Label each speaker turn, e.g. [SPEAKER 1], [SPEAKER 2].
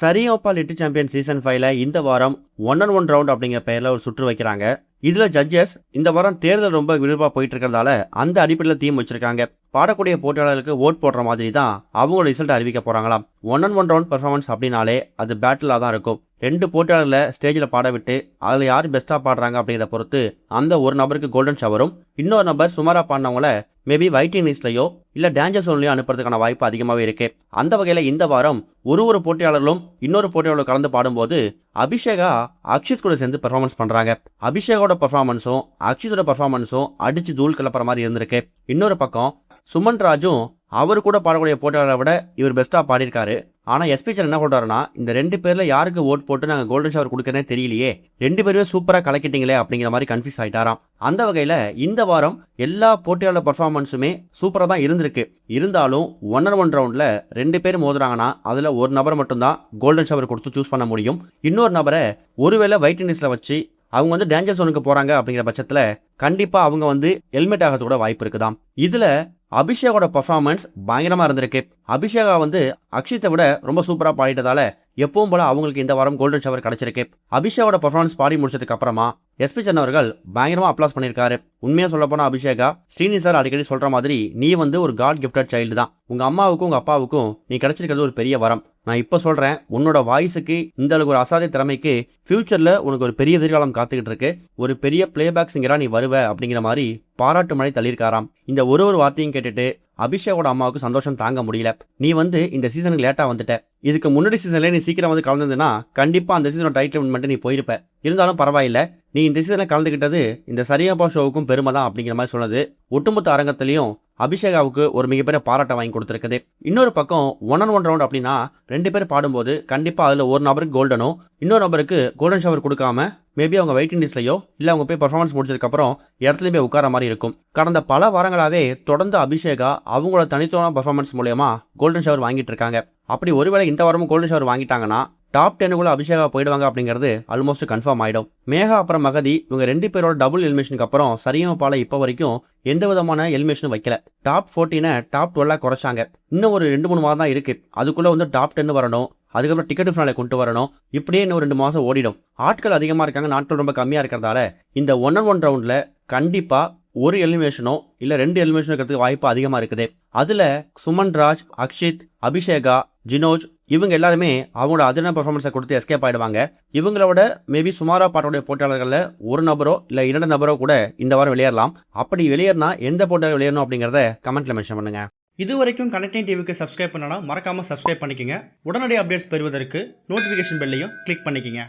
[SPEAKER 1] சரியோப்பா little champion season 5ல இந்த வாரம் 1-on-1 round அப்படிங்கிற பெயரில் ஒரு சுற்று வைக்கிறாங்க. இதுல ஜட்ஜஸ் இந்த வாரம் தேர்தல் ரொம்ப விறுவிறுப்பா போயிட்டு இருக்கிறதால அந்த அடிப்படையில் தீம் வச்சிருக்காங்க. பாடக்கூடிய போட்டியாளர்களுக்கு ஓட் போடுற மாதிரி தான் அவங்களோட ரிசல்ட் அறிவிக்க போறாங்களாம். 1-on-1 ரவுண்ட் பெர்ஃபார்மன்ஸ் அப்படின்னாலே அது பேட்டிலாக தான் இருக்கும். 2 போட்டியாளர்களை ஸ்டேஜில் பாட விட்டு அதில் யார் பெஸ்ட்டாக பாடுறாங்க அப்படிங்கிறத பொறுத்து அந்த ஒரு நபருக்கு கோல்டன் ஷவரும், இன்னொரு நபர் சுமாராக பாடினவங்கள மேபி வெயிட்டிங் லிஸ்ட்லையோ இல்லை டேஞ்சர் சோன்லையோ அனுப்புறதுக்கான வாய்ப்பு அதிகமாகவே இருக்கு. அந்த வகையில் இந்த வாரம் ஒரு போட்டியாளர்களும் இன்னொரு போட்டியாளர்களும் கலந்து பாடும்போது அபிஷேகா அக்ஷித் கூட சேர்ந்து பெர்ஃபார்மன்ஸ் பண்ணுறாங்க. அபிஷேகோட பெர்ஃபார்மன்ஸும் அக்ஷித்தோட பெர்ஃபார்மன்ஸும் அடிச்சு தூள் கிளப்புற மாதிரி இருந்திருக்கு. இன்னொரு பக்கம் சுமன் ராஜும் அவர் கூட பாடக்கூடிய போட்டியாளரை விட இவர் பெஸ்ட்டாக பாடியிருக்காரு. ஆனால் எஸ்பிச்சர் என்ன சொல்கிறாருன்னா, இந்த 2 பேரில் யாருக்கு ஓட் போட்டு நாங்கள் கோல்டன் ஷவர் கொடுக்கறதே தெரியலையே, 2 பேருமே சூப்பராக கலக்கிட்டீங்களே அப்படிங்கிற மாதிரி கன்ஃபியூஸ் ஆகிட்டாராம். அந்த வகையில் இந்த வாரம் எல்லா போட்டியாளர் பர்ஃபார்மன்ஸுமே சூப்பராக தான் இருந்திருக்கு. இருந்தாலும் 1-on-1 ரவுண்டில் 2 பேர் மோதுறாங்கன்னா அதில் ஒரு நபர் மட்டும்தான் கோல்டன் ஷவர் கொடுத்து சூஸ் பண்ண முடியும். இன்னொரு நபரை ஒருவேளை வெயிட்டிங் லிஸ்ட்டில் வச்சு அவங்க டேஞ்சர் ஜோனுக்கு போகிறாங்க அப்படிங்கிற பட்சத்தில் கண்டிப்பாக அவங்க ஹெல்மெட் ஆகிறது கூட வாய்ப்பு இருக்குதாம். இதில் அபிஷேகோட பர்ஃபார்மன்ஸ் பயங்கரமாக இருந்திருக்கு. அபிஷேகா அக்ஷித்தை விட ரொம்ப சூப்பராக பாடிட்டதால எப்பவும் போல அவங்களுக்கு இந்த வாரம் கோல்டன் ஷவர் கிடைச்சிருக்கு. அபிஷேகோட பர்ஃபார்மன்ஸ் பாடி முடிச்சதுக்கு அப்புறமா எஸ்பி சரண் அவர்கள் பயங்கரமாக அப்ளாஸ் பண்ணியிருக்காரு. உண்மையாக சொல்ல போனால் அபிஷேகா ஸ்ரீனி சார் அடிக்கடி சொல்கிற மாதிரி நீ ஒரு காட் கிஃப்டட் சைல்டு தான். உங்கள் அம்மாவுக்கும் உங்கள் அப்பாவுக்கும் நீ கிடைச்சிருக்கிறது ஒரு பெரிய வரம். நான் இப்போ சொல்கிறேன், உன்னோட வாய்ஸுக்கு இந்த அளவுக்கு ஒரு அசாத்திய திறமைக்கு ஃபியூச்சரில் உனக்கு ஒரு பெரிய எதிர்காலம் காத்துக்கிட்டு இருக்கு. ஒரு பெரிய பிளேபேக் சிங்கராக நீ வருவ அப்படிங்கிற மாதிரி பாராட்டு மழை தள்ளியிருக்காராம். இந்த ஒரு வார்த்தையும் கேட்டுட்டு அபிஷேகோட அம்மாவுக்கு சந்தோஷம் தாங்க முடியல. நீ இந்த சீசனுக்கு லேட்டாக வந்துட்ட. இதுக்கு முன்னாடி சீசன்லேயே நீ சீக்கிரம் கலந்துனா கண்டிப்பாக அந்த சீசனோட டைட்டில் வின் பண்ணிட்டு நீ போயிருப்ப. இருந்தாலும் பரவாயில்ல, நீ இந்த சீசனில் கலந்துக்கிட்டது இந்த சரியாப்பா ஷோவுக்கும் பெருமை தான் அப்படிங்கிற மாதிரி சொன்னது ஒட்டுமொத்த அரங்கத்திலையும் அபிஷேகாவுக்கு ஒரு மிகப்பெரிய பாராட்டை வாங்கி கொடுத்துருக்குது. இன்னொரு பக்கம் 1-on-1 ரவுண்ட் அப்படின்னா 2 பேர் பாடும்போது கண்டிப்பாக அதில் ஒரு நபருக்கு கோல்டனும் இன்னொரு நபருக்கு கோல்டன் ஷவர் கொடுக்காம மேபி அவங்க வெயிட்டிங் லிஸ்ட்லையோ இல்லை அவங்க போய் பர்ஃபார்மன்ஸ் முடிச்சதுக்கப்புறம் இடத்துலையும் போய் உட்கார மாதிரி இருக்கும். கடந்த பல வாரங்களாகவே தொடர்ந்து அபிஷேகா அவங்களோட தனித்துவமான பர்ஃபார்மன்ஸ் மூலயமா கோல்டன் ஷவர் வாங்கிட்டு இருக்காங்க. அப்படி ஒருவேளை இந்த வாரமும் கோல்டன் ஷவர் வாங்கிட்டாங்கன்னா டாப் 10 அபிஷேகா போயிடுவாங்க அப்படிங்கிறது ஆல்மோஸ்ட் கன்ஃபார்ம் ஆகிடும். மேகா அப்புறம் மகதி இவங்க 2 பேரோட டபுள் எலிமினேஷனுக்கு அப்புறம் சரியாப்பால இப்போ வரைக்கும் எந்த விதமான எலிமினேஷனும் வைக்கல. Top 14 top 12 குறைச்சாங்க. இன்னும் ஒரு 2-3 மாதம் தான் இருக்கு. அதுக்குள்ள டாப் 10 வரணும். அதுக்கப்புறம் டிக்கெட் ஃபினாலே கொண்டு வரணும். இப்படியே இன்னும் 2 மாதம் ஓடிடும். ஆட்கள் அதிகமாக இருக்காங்க, நாட்கள் ரொம்ப கம்மியாக இருக்கிறதால இந்த 1-on-1 ரவுண்டில் கண்டிப்பாக ஒரு எலிமினேஷனோ இல்லை 2 எலிமினேஷன் இருக்கிறதுக்கு வாய்ப்பு அதிகமாக இருக்குது. அதில் சுமன் ராஜ், அக்ஷித், அபிஷேகா, ஜினோஜ் இவங்க எல்லாருமே அவங்களோட அதிர்ஷ்ட பர்ஃபார்மன்ஸை கொடுத்து எஸ்கேப் ஆகிடுவாங்க. இவங்களோட மேபி சுமாரா பாட்டோடைய போட்டியாளர்களில் ஒரு நபரோ இல்லை 2 நபரோ கூட இந்த வாரம் வெளியேறலாம். அப்படி வெளியேறினா எந்த போட்டியாளர் வெளியேறணும் அப்படிங்கிறத கமெண்ட்ல மென்ஷன் பண்ணுங்க.
[SPEAKER 2] இது வரைக்கும் கனெக்டிங் டிவிக்கு சப்ஸ்கிரைப் பண்ணனா மறக்காம சப்ஸ்கிரைப் பண்ணிக்கங்க. உடனடி அப்டேட்ஸ் பெறுவதற்கு நோட்டிஃபிகேஷன் பெல்லையும் கிளிக் பண்ணிக்கங்க.